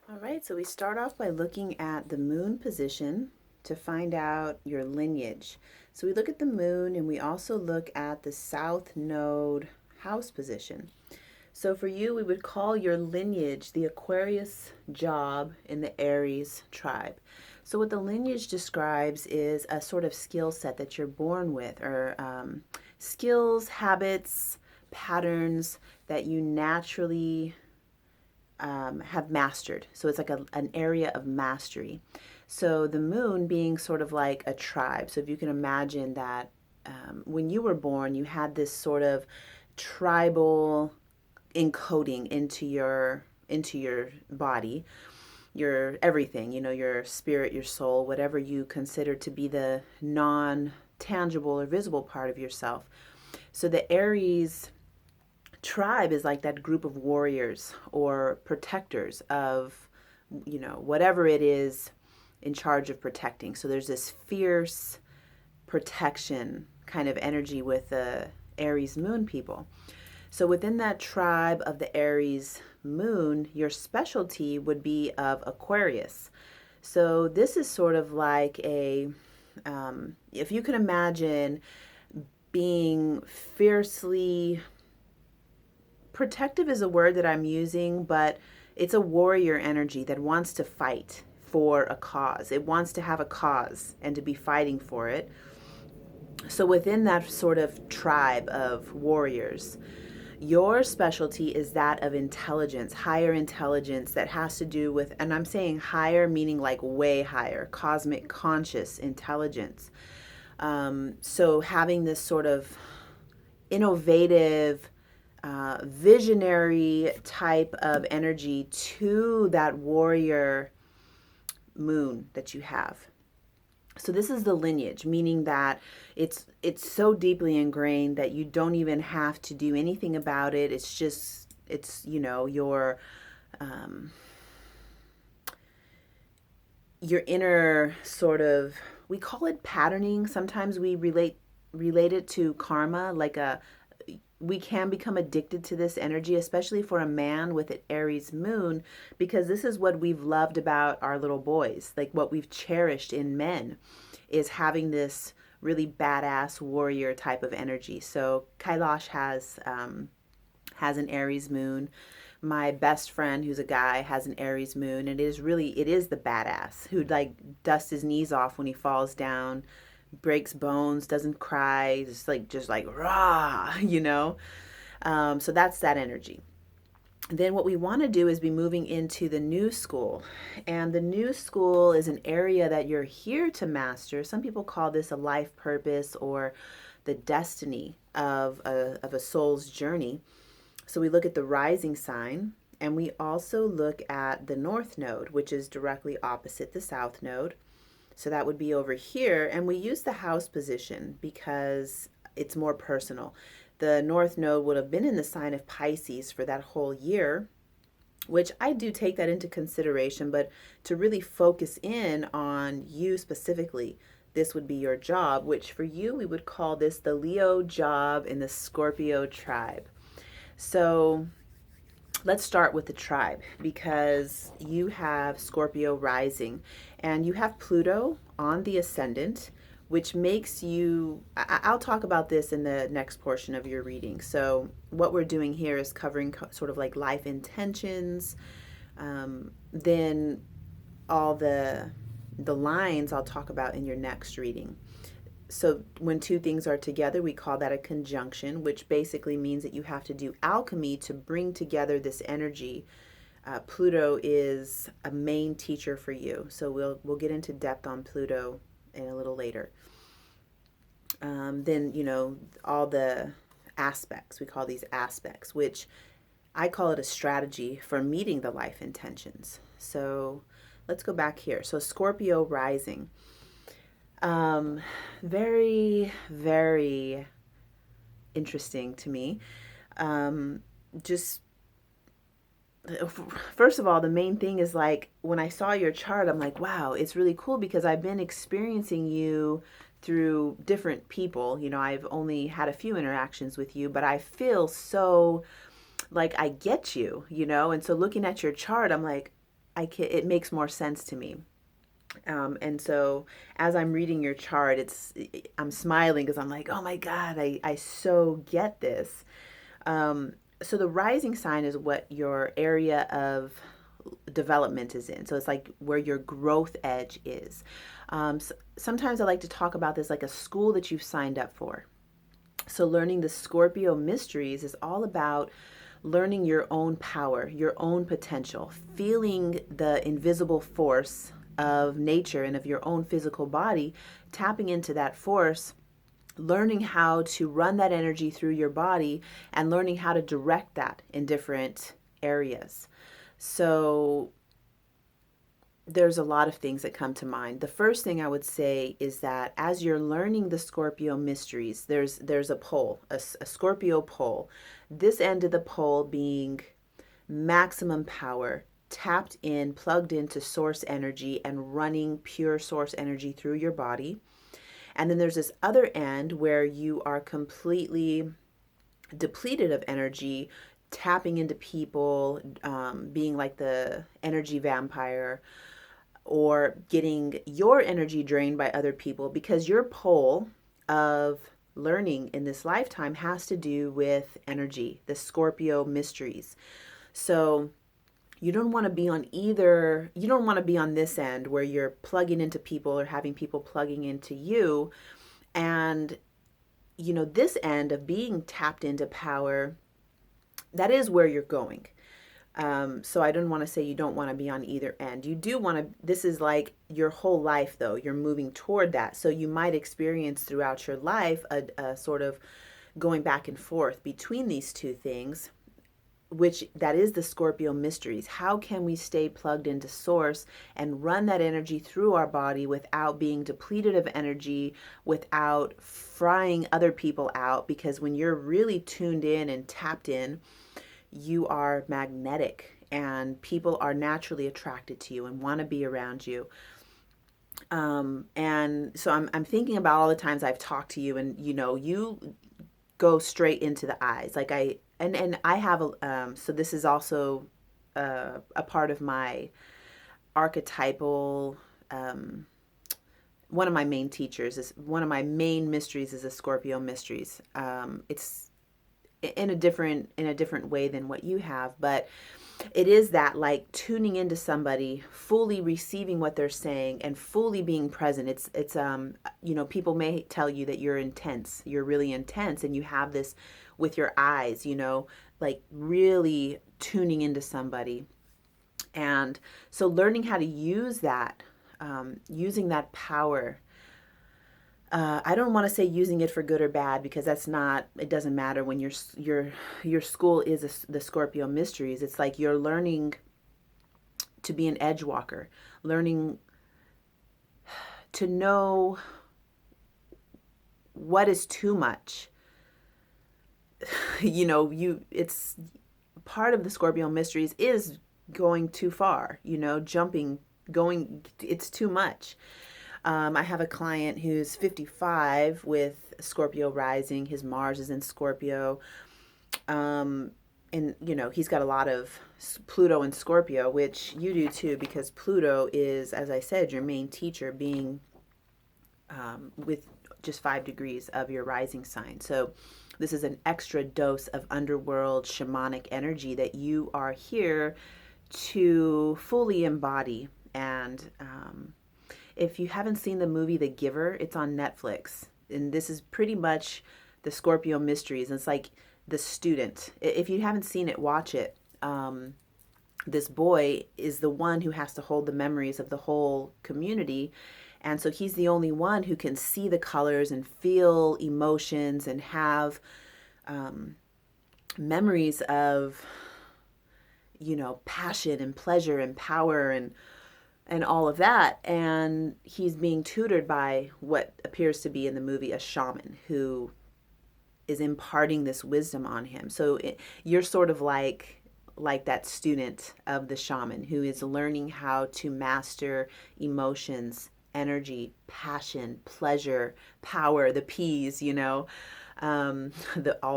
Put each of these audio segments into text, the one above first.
All right, so we start off by looking at the moon position to find out your lineage. So we look at the moon and we also look at the south node house position. So for you, we would call your lineage the Aquarius job in the Aries tribe. So what the lineage describes is a sort of skill set that you're born with, or skills, habits, patterns that you naturally have mastered. So it's like an area of mastery. So the moon being sort of like a tribe. So if you can imagine that when you were born, you had this sort of tribal encoding into your body, your everything, your spirit, your soul, whatever you consider to be the non tangible or visible part of yourself. So the Aries tribe is like that group of warriors or protectors of, whatever it is in charge of protecting. So there's this fierce protection kind of energy with the Aries moon people. So within that tribe of the Aries moon, your specialty would be of Aquarius. So this is sort of like if you can imagine being fiercely protective is a word that I'm using, but it's a warrior energy that wants to fight for a cause. It wants to have a cause and to be fighting for it. So within that sort of tribe of warriors, your specialty is that of intelligence, higher intelligence that has to do with, and I'm saying higher meaning like way higher, cosmic conscious intelligence. So having this sort of innovative, visionary type of energy to that warrior moon that you have. So this is the lineage, meaning that it's so deeply ingrained that you don't even have to do anything about it. Um, your inner sort of, we call it patterning. Sometimes we relate it to karma, like a we can become addicted to this energy, especially for a man with an Aries moon, because this is what we've loved about our little boys. Like what we've cherished in men is having this really badass warrior type of energy. So Kailash has an Aries moon. My best friend, who's a guy, has an Aries moon, and it is the badass who like dusts his knees off when he falls down, breaks bones, doesn't cry, just like rah, So that's that energy. Then what we want to do is be moving into the new school. And the new school is an area that you're here to master. Some people call this a life purpose or the destiny of a soul's journey. So we look at the rising sign, and we also look at the north node, which is directly opposite the south node. So that would be over here. And we use the house position because it's more personal. The north node would have been in the sign of Pisces for that whole year, which I do take that into consideration. But to really focus in on you specifically, this would be your job, which for you, we would call this the Leo job in the Scorpio tribe. So let's start with the tribe because you have Scorpio rising and you have Pluto on the ascendant, which makes you. I'll talk about this in the next portion of your reading. So, what we're doing here is covering sort of like life intentions, then all the lines I'll talk about in your next reading. So when two things are together, we call that a conjunction, which basically means that you have to do alchemy to bring together this energy. Pluto is a main teacher for you, so we'll get into depth on Pluto in a little later. Then all the aspects, we call these aspects, which I call it a strategy for meeting the life intentions. So let's go back here. So Scorpio rising. Very, very interesting to me. Just first of all, the main thing is like when I saw your chart, I'm like, wow, it's really cool because I've been experiencing you through different people. I've only had a few interactions with you, but I feel so like I get you, and so looking at your chart, I'm like, it makes more sense to me. And so as I'm reading your chart, I'm smiling because I'm like, oh my God, I so get this. So the rising sign is what your area of development is in. So it's like where your growth edge is. Sometimes I like to talk about this like a school that you've signed up for. So learning the Scorpio mysteries is all about learning your own power, your own potential, feeling the invisible force of nature and of your own physical body, tapping into that force, learning how to run that energy through your body, and learning how to direct that in different areas. So there's a lot of things that come to mind. The first thing I would say is that as you're learning the Scorpio mysteries, there's a pole, a Scorpio pole. This end of the pole being maximum power, tapped in, plugged into source energy and running pure source energy through your body. And then there's this other end where you are completely depleted of energy, tapping into people, being like the energy vampire, or getting your energy drained by other people, because your pole of learning in this lifetime has to do with energy, the Scorpio mysteries. So you don't want to be on either, you don't want to be on this end where you're plugging into people or having people plugging into you. And, this end of being tapped into power, that is where you're going. So I don't want to say you don't want to be on either end. You do want to, this is like your whole life though, you're moving toward that. So you might experience throughout your life a sort of going back and forth between these two things, which that is the Scorpio mysteries. How can we stay plugged into source and run that energy through our body without being depleted of energy, without frying other people out? Because when you're really tuned in and tapped in, you are magnetic and people are naturally attracted to you and want to be around you. And so I'm thinking about all the times I've talked to you and, you go straight into the eyes. Like and I have so this is also a part of my archetypal, one of my main teachers is one of my main mysteries is a Scorpio mysteries. It's in a different way than what you have, but it is that like tuning into somebody, fully receiving what they're saying and fully being present. It's people may tell you that you're really intense, and you have this with your eyes, like really tuning into somebody. And so learning how to use that, using that power. I don't want to say using it for good or bad, because that's not, it doesn't matter when your school is the Scorpio mysteries. It's like you're learning to be an edge walker, learning to know what is too much. It's part of the Scorpio mysteries is going too far, jumping, going, it's too much. I have a client who's 55 with Scorpio rising. His Mars is in Scorpio. And, he's got a lot of Pluto in Scorpio, which you do too, because Pluto is, as I said, your main teacher, being with just 5 degrees of your rising sign. So this is an extra dose of underworld shamanic energy that you are here to fully embody. And, if you haven't seen the movie The Giver, it's on Netflix. And this is pretty much the Scorpio mysteries. It's like the student. If you haven't seen it, watch it. This boy is the one who has to hold the memories of the whole community. And so he's the only one who can see the colors and feel emotions and have memories of, passion and pleasure and power and all of that. And he's being tutored by what appears to be in the movie a shaman who is imparting this wisdom on him. So you're sort of like that student of the shaman who is learning how to master emotions, energy, passion, pleasure, power, the P's, all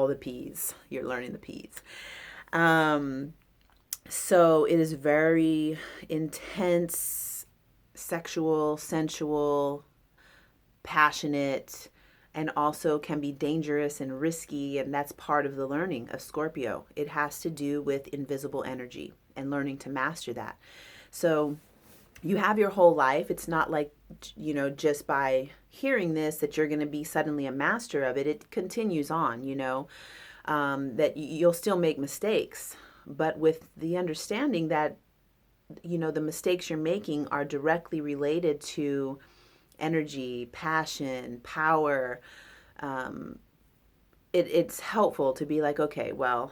the P's. You're learning the P's. So it is very intense, sexual, sensual, passionate, and also can be dangerous and risky. And that's part of the learning of Scorpio. It has to do with invisible energy and learning to master that. So you have your whole life. It's not like, just by hearing this that you're going to be suddenly a master of it. It continues on, that you'll still make mistakes, but with the understanding that, the mistakes you're making are directly related to energy, passion, power. It's helpful to be like, okay, well,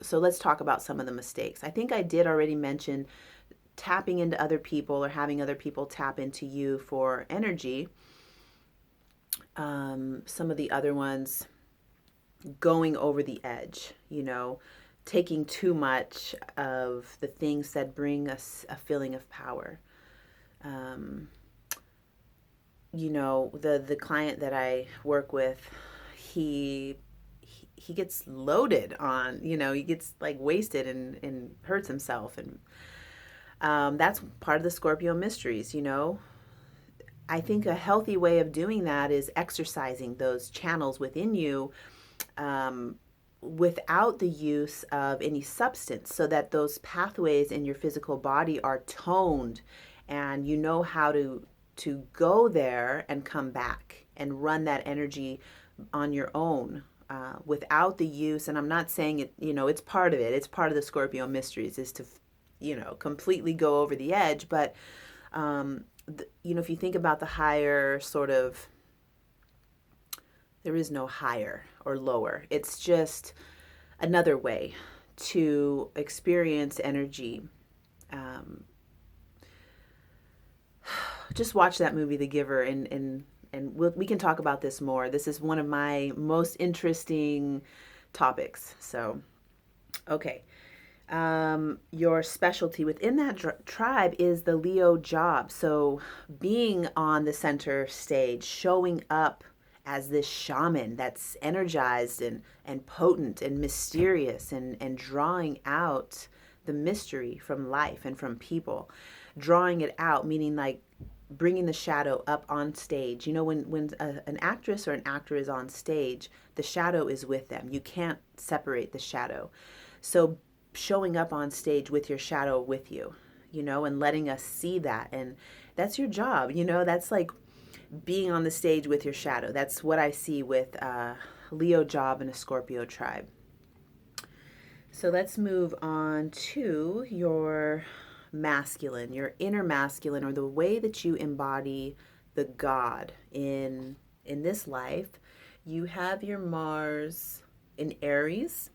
so let's talk about some of the mistakes. I think I did already mention tapping into other people or having other people tap into you for energy. Some of the other ones, going over the edge, taking too much of the things that bring us a feeling of power. Um, the client that I work with, he gets loaded on, he gets like wasted and hurts himself. And that's part of the Scorpio mysteries, I think a healthy way of doing that is exercising those channels within you, um, without the use of any substance, so that those pathways in your physical body are toned, and you know how to go there and come back and run that energy on your own, without the use. And I'm not saying it, it's part of it. It's part of the Scorpio mysteries is to, completely go over the edge. But, if you think about the higher sort of, there is no higher or lower. It's just another way to experience energy. Um, just watch that movie, The Giver, and we can talk about this more. This is one of my most interesting topics. So, okay. Your specialty within that tribe is the Leo job. So, being on the center stage, showing up as this shaman that's energized and potent and mysterious, and drawing out the mystery from life and from people. Drawing it out, meaning like bringing the shadow up on stage. When an actress or an actor is on stage, the shadow is with them. You can't separate the shadow. So showing up on stage with your shadow with you, and letting us see that. And that's your job, that's like being on the stage with your shadow. That's what I see with Leo job in a Scorpio tribe. So let's move on to your masculine, your inner masculine, or the way that you embody the God in this life. You have your Mars in Aries.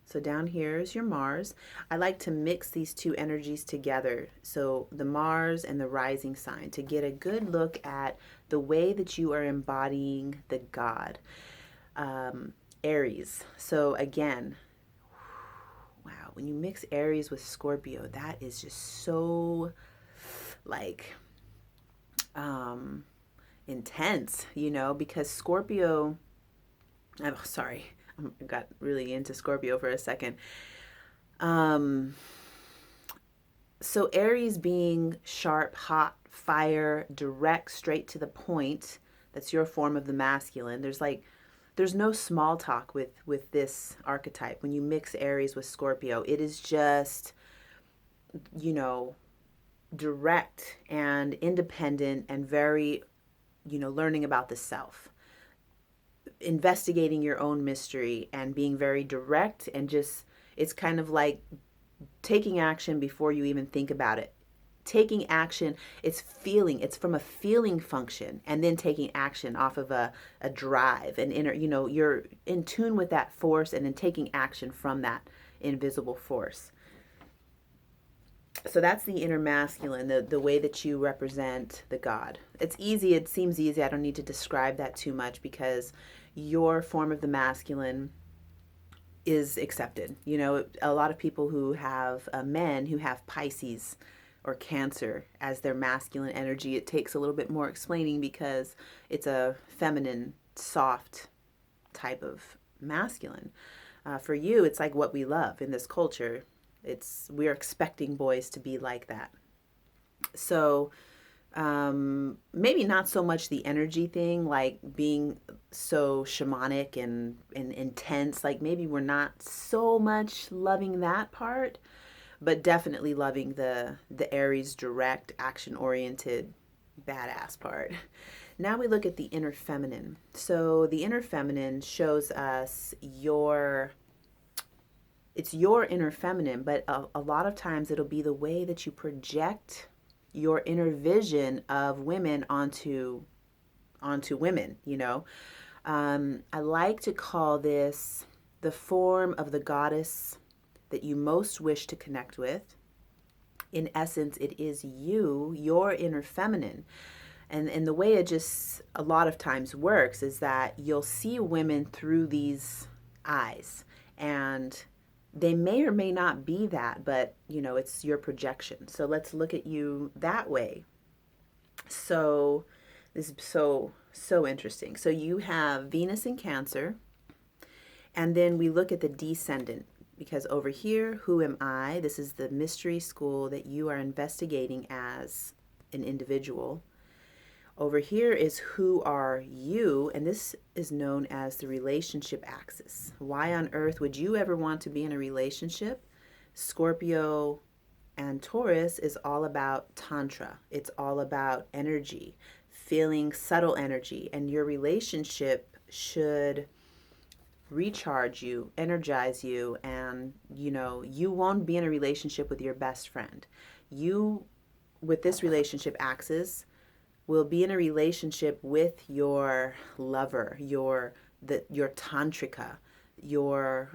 So down here is your Mars. I like to mix these two energies together. So the Mars and the rising sign, to get a good look at the way that you are embodying the God. Aries. So again, wow, when you mix Aries with Scorpio, that is just so like intense, because Scorpio, I'm sorry, I got really into Scorpio for a second. So Aries being sharp, hot, fire, direct, straight to the point, that's your form of the masculine. There's no small talk with this archetype. When you mix Aries with Scorpio, it is just, you know, direct and independent and very, learning about the self, investigating your own mystery and being very direct, and just, it's kind of like taking action before you even think about it. Taking action, it's from a feeling function, and then taking action off of a drive and inner, you're in tune with that force, and then taking action from that invisible force. So that's the inner masculine, the way that you represent the God. It's easy, it seems easy. I don't need to describe that too much, because your form of the masculine is accepted. A lot of people who have men who have Pisces or Cancer as their masculine energy, it takes a little bit more explaining, because it's a feminine, soft type of masculine. For you, it's like what we love in this culture. we're expecting boys to be like that. So maybe not so much the energy thing, like being so shamanic and intense. Like maybe we're not so much loving that part, but definitely loving the Aries direct, action oriented, badass part. Now we look at the inner feminine. So the inner feminine shows us it's your inner feminine, but a lot of times it'll be the way that you project your inner vision of women onto women, you know. I like to call this the form of the goddess that you most wish to connect with. In essence, it is you, your inner feminine. And the way it just a lot of times works is that you'll see women through these eyes, and they may or may not be that, but you know, it's your projection. So let's look at you that way. So this is so interesting. So you have Venus in Cancer, and then we look at the descendant, because over here, who am I? This is the mystery school that you are investigating as an individual. Over here is who are you, and this is known as the relationship axis. Why on earth would you ever want to be in a relationship? Scorpio and Taurus is all about Tantra. It's all about energy, feeling subtle energy, and your relationship should recharge you, energize you, and you know, you won't be in a relationship with your best friend. You, with this relationship axis, will be in a relationship with your lover, your tantrika, your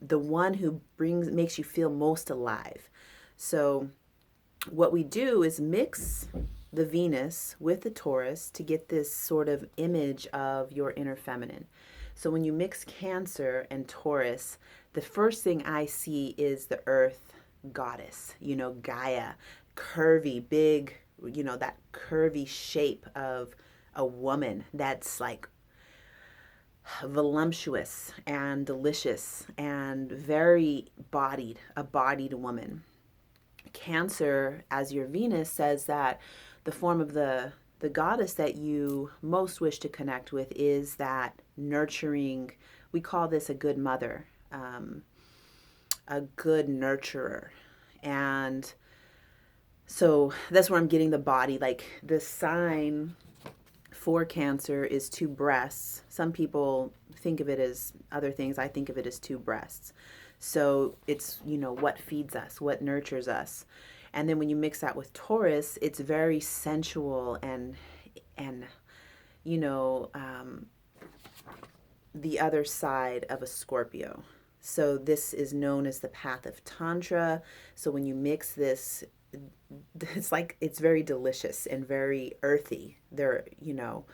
the one who makes you feel most alive. So what we do is mix the Venus with the Taurus to get this sort of image of your inner feminine. So when you mix Cancer and Taurus, the first thing I see is the earth goddess, you know, Gaia, curvy, big, you know, that curvy shape of a woman that's like voluptuous and delicious and very bodied, a bodied woman. Cancer, as your Venus, says that the form of the goddess that you most wish to connect with is that nurturing, we call this a good mother, a good nurturer. And so that's where I'm getting the body. Like the sign for Cancer is two breasts. Some people think of it as other things. I think of it as two breasts. So it's, you know, what feeds us, what nurtures us. And then when you mix that with Taurus, it's very sensual and you know, the other side of a Scorpio. So this is known as the path of Tantra. So when you mix this, it's like it's very delicious and very earthy. There, you know,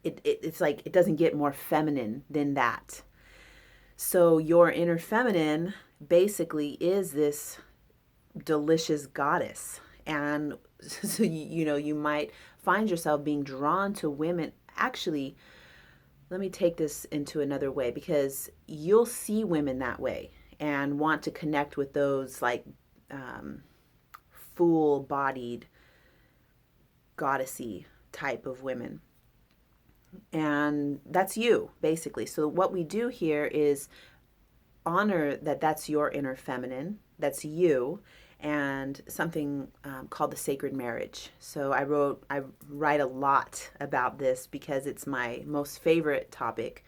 it's like it doesn't get more feminine than that. So your inner feminine basically is this delicious goddess. And so, you know, you might find yourself being drawn to women. Actually, let me take this into another way, because you'll see women that way and want to connect with those like full-bodied, goddessy type of women. And that's you, basically. So what we do here is honor that that's your inner feminine, that's you, and something called the sacred marriage. So I write a lot about this because it's my most favorite topic.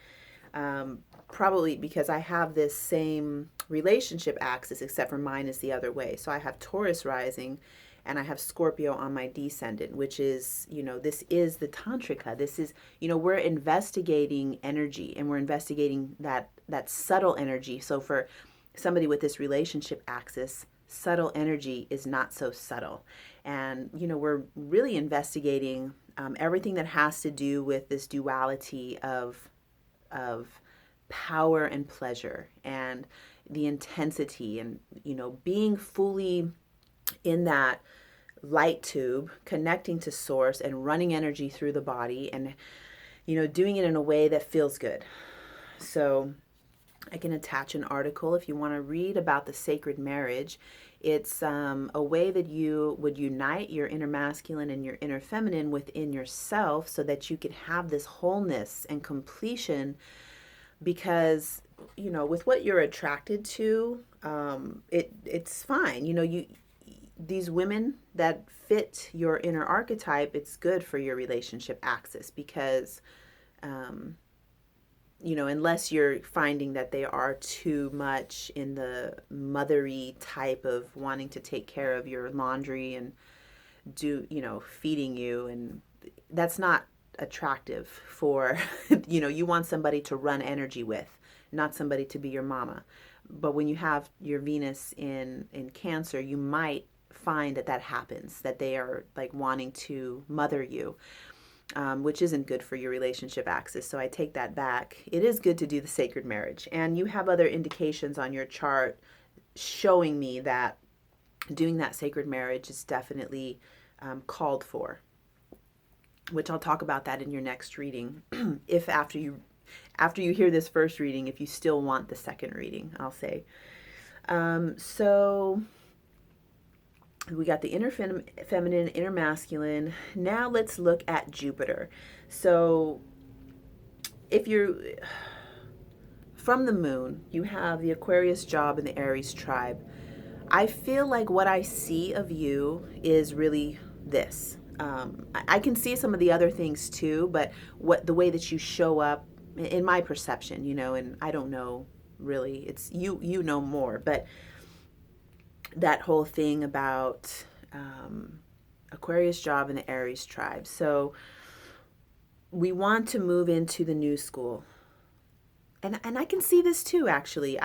Probably because I have this same relationship axis, except for mine is the other way. So I have Taurus rising and I have Scorpio on my descendant, which is, you know, this is the Tantrika. This is, you know, we're investigating energy, and we're investigating that subtle energy. So for somebody with this relationship axis, subtle energy is not so subtle. And, you know, we're really investigating everything that has to do with this duality of power and pleasure, and the intensity, and, you know, being fully in that light tube, connecting to source and running energy through the body, and, you know, doing it in a way that feels good. So I can attach an article if you want to read about the sacred marriage. It's a way that you would unite your inner masculine and your inner feminine within yourself so that you can have this wholeness and completion. Because, with what you're attracted to, it's fine. These women that fit your inner archetype, it's good for your relationship axis because, unless you're finding that they are too much in the mothery type of wanting to take care of your laundry and feeding you, and that's not attractive for, you want somebody to run energy with, not somebody to be your mama. But when you have your Venus in Cancer, you might find that happens, that they are like wanting to mother you, which isn't good for your relationship axis. So I take that back. It is good to do the sacred marriage. And you have other indications on your chart showing me that doing that sacred marriage is definitely called for, which I'll talk about that in your next reading. If after you hear this first reading, if you still want the second reading, I'll say. So we got the inner feminine, inner masculine. Now let's look at Jupiter. So if you're from the moon, you have the Aquarius job and the Aries tribe. I feel like what I see of you is really this. I can see some of the other things too, but the way that you show up, in my perception, and I don't know really, it's you know more, but that whole thing about Aquarius job and the Aries tribe. So we want to move into the new school. And I can see this too, actually.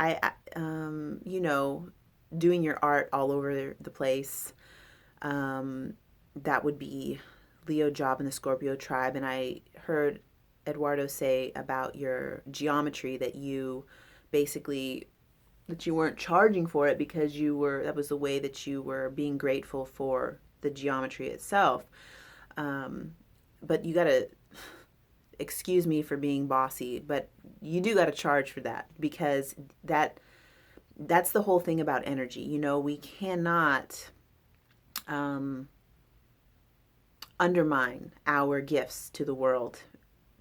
Doing your art all over the place. That would be Leo job in the Scorpio tribe. And I heard Eduardo say about your geometry that you weren't charging for it because that was the way that you were being grateful for the geometry itself. But you got to excuse me for being bossy, but you do got to charge for that, because that's the whole thing about energy. We cannot undermine our gifts to the world,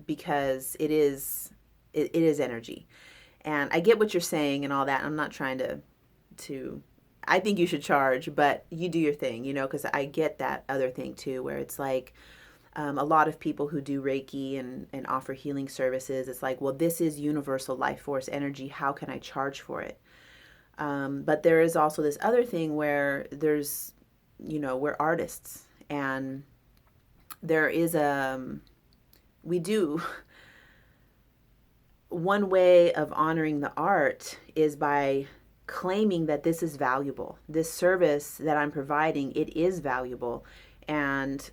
because it is energy. And I get what you're saying and all that. I'm not trying to I think you should charge, but you do your thing, because I get that other thing too, where it's like a lot of people who do Reiki and offer healing services, it's like, well, this is universal life force energy. How can I charge for it? But there is also this other thing where we're artists, and there is we do. One way of honoring the art is by claiming that this is valuable. This service that I'm providing, it is valuable. And,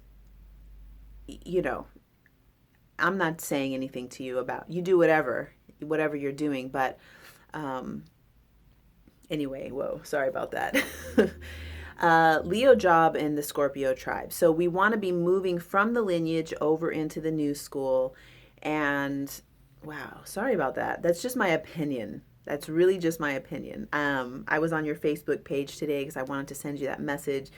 I'm not saying anything to you about, you do whatever you're doing. But anyway, whoa, sorry about that. Leo job in the Scorpio tribe. So we want to be moving from the lineage over into the new school. And wow, sorry about that. That's just my opinion. That's really just my opinion. I was on your Facebook page today because I wanted to send you that message.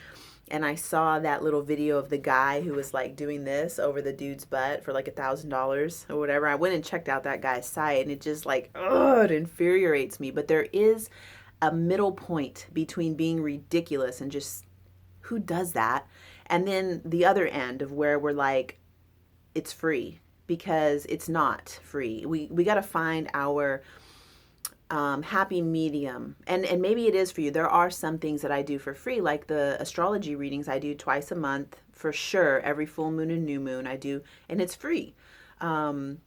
And I saw that little video of the guy who was like doing this over the dude's butt for like $1,000 or whatever. I went and checked out that guy's site, and it just like, it infuriates me. But there is a middle point between being ridiculous and just, who does that? And then the other end of where we're like, it's free, because it's not free. We got to find our happy medium. And maybe it is for you. There are some things that I do for free, like the astrology readings I do twice a month for sure. Every full moon and new moon I do, and it's free. And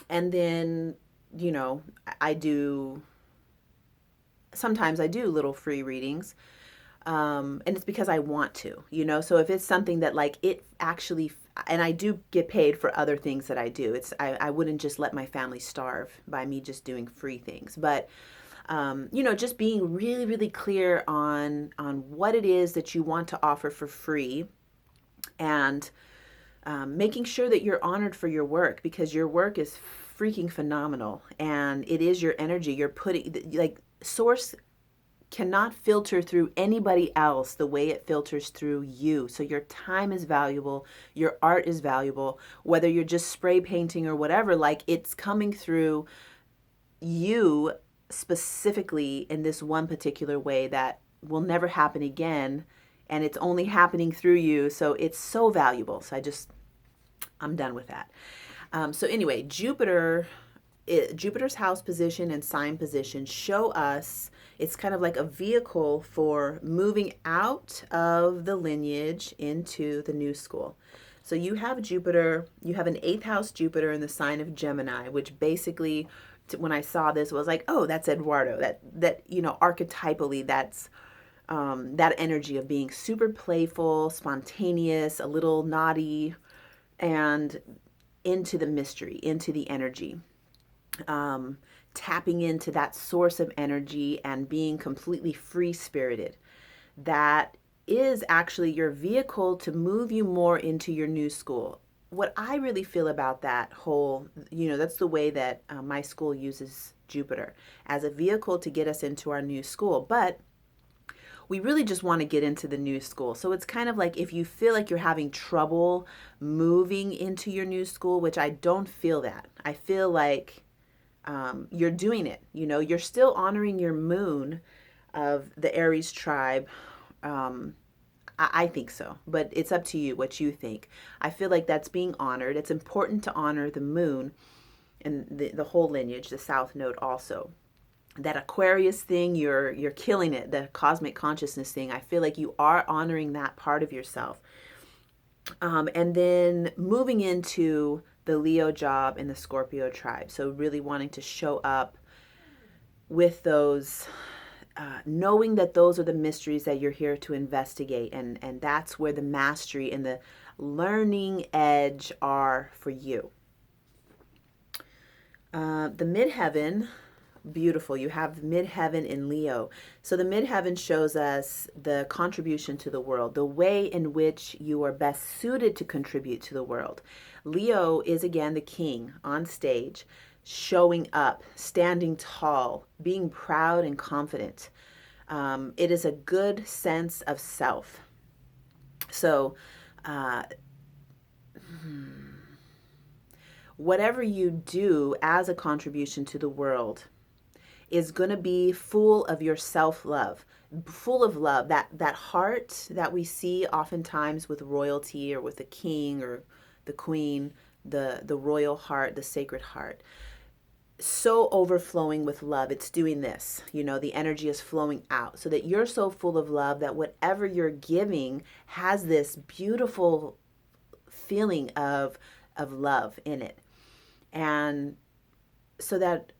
then, sometimes I do little free readings. And it's because I want to, so if it's something that like it actually, and I do get paid for other things that I do. I wouldn't just let my family starve by me just doing free things. But, just being really, really clear on what it is that you want to offer for free, and making sure that you're honored for your work, because your work is freaking phenomenal. And it is your energy. You're putting, like, source cannot filter through anybody else the way it filters through you. So your time is valuable, your art is valuable, whether you're just spray painting or whatever, like it's coming through you specifically in this one particular way that will never happen again. And it's only happening through you. So it's so valuable. So I'm done with that. So anyway, Jupiter's house position and sign position show us it's kind of like a vehicle for moving out of the lineage into the new school. So you have Jupiter, you have an 8th house Jupiter in the sign of Gemini, which basically, when I saw this, was like, oh, that's Eduardo. That archetypally, that's that energy of being super playful, spontaneous, a little naughty, and into the mystery, into the energy. Tapping into that source of energy and being completely free spirited. That is actually your vehicle to move you more into your new school. What I really feel about that whole, that's the way that my school uses Jupiter as a vehicle to get us into our new school. But we really just want to get into the new school. So it's kind of like if you feel like you're having trouble moving into your new school, which I don't feel that. I feel like you're doing it. You're still honoring your moon of the Aries tribe. I think so, but it's up to you what you think. I feel like that's being honored. It's important to honor the moon and the whole lineage, the South Node also. That Aquarius thing, you're killing it. The cosmic consciousness thing, I feel like you are honoring that part of yourself. And then moving into the Leo job and the Scorpio tribe. So really wanting to show up with those, knowing that those are the mysteries that you're here to investigate. And that's where the mastery and the learning edge are for you. The midheaven, beautiful. You have midheaven in Leo. So the midheaven shows us the contribution to the world, the way in which you are best suited to contribute to the world. Leo is again the king on stage, showing up, standing tall, being proud and confident. It is a good sense of self. So whatever you do as a contribution to the world is going to be full of your self-love, full of love, that heart that we see oftentimes with royalty or with the king or the queen, the royal heart, the sacred heart. So overflowing with love. It's doing this, the energy is flowing out so that you're so full of love that whatever you're giving has this beautiful feeling of love in it. And so that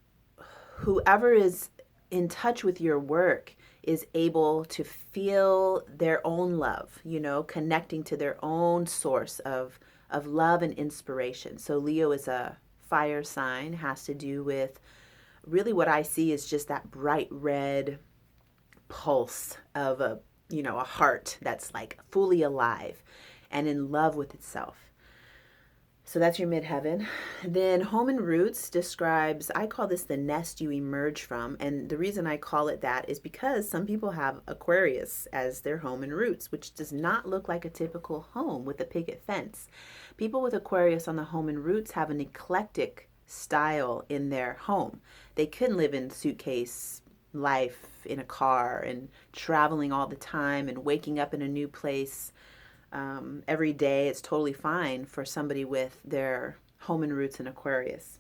whoever is in touch with your work is able to feel their own love, connecting to their own source of love and inspiration. So Leo is a fire sign, has to do with really what I see is just that bright red pulse of a heart that's like fully alive and in love with itself. So that's your midheaven. Then home and roots describes, I call this the nest you emerge from. And the reason I call it that is because some people have Aquarius as their home and roots, which does not look like a typical home with a picket fence. People with Aquarius on the home and roots have an eclectic style in their home. They couldn't live in suitcase life in a car and traveling all the time and waking up in a new place every day. It's totally fine for somebody with their home and roots in Aquarius.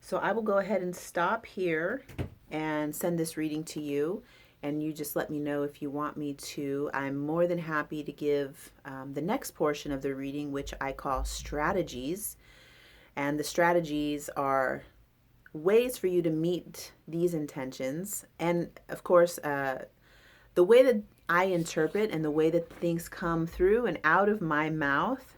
So I will go ahead and stop here and send this reading to you, and you just let me know if you want me to. I'm more than happy to give the next portion of the reading, which I call strategies. And the strategies are ways for you to meet these intentions. And of course, the way that I interpret and the way that things come through and out of my mouth,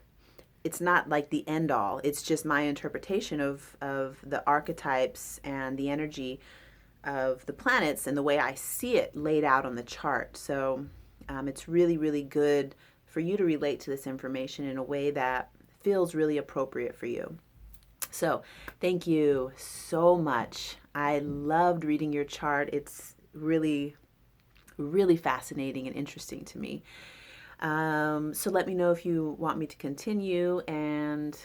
it's not like the end all. It's just my interpretation of the archetypes and the energy of the planets and the way I see it laid out on the chart. So it's really, really good for you to relate to this information in a way that feels really appropriate for you. So thank you so much. I loved reading your chart. It's really, really fascinating and interesting to me. So let me know if you want me to continue, and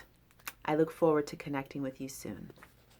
I look forward to connecting with you soon.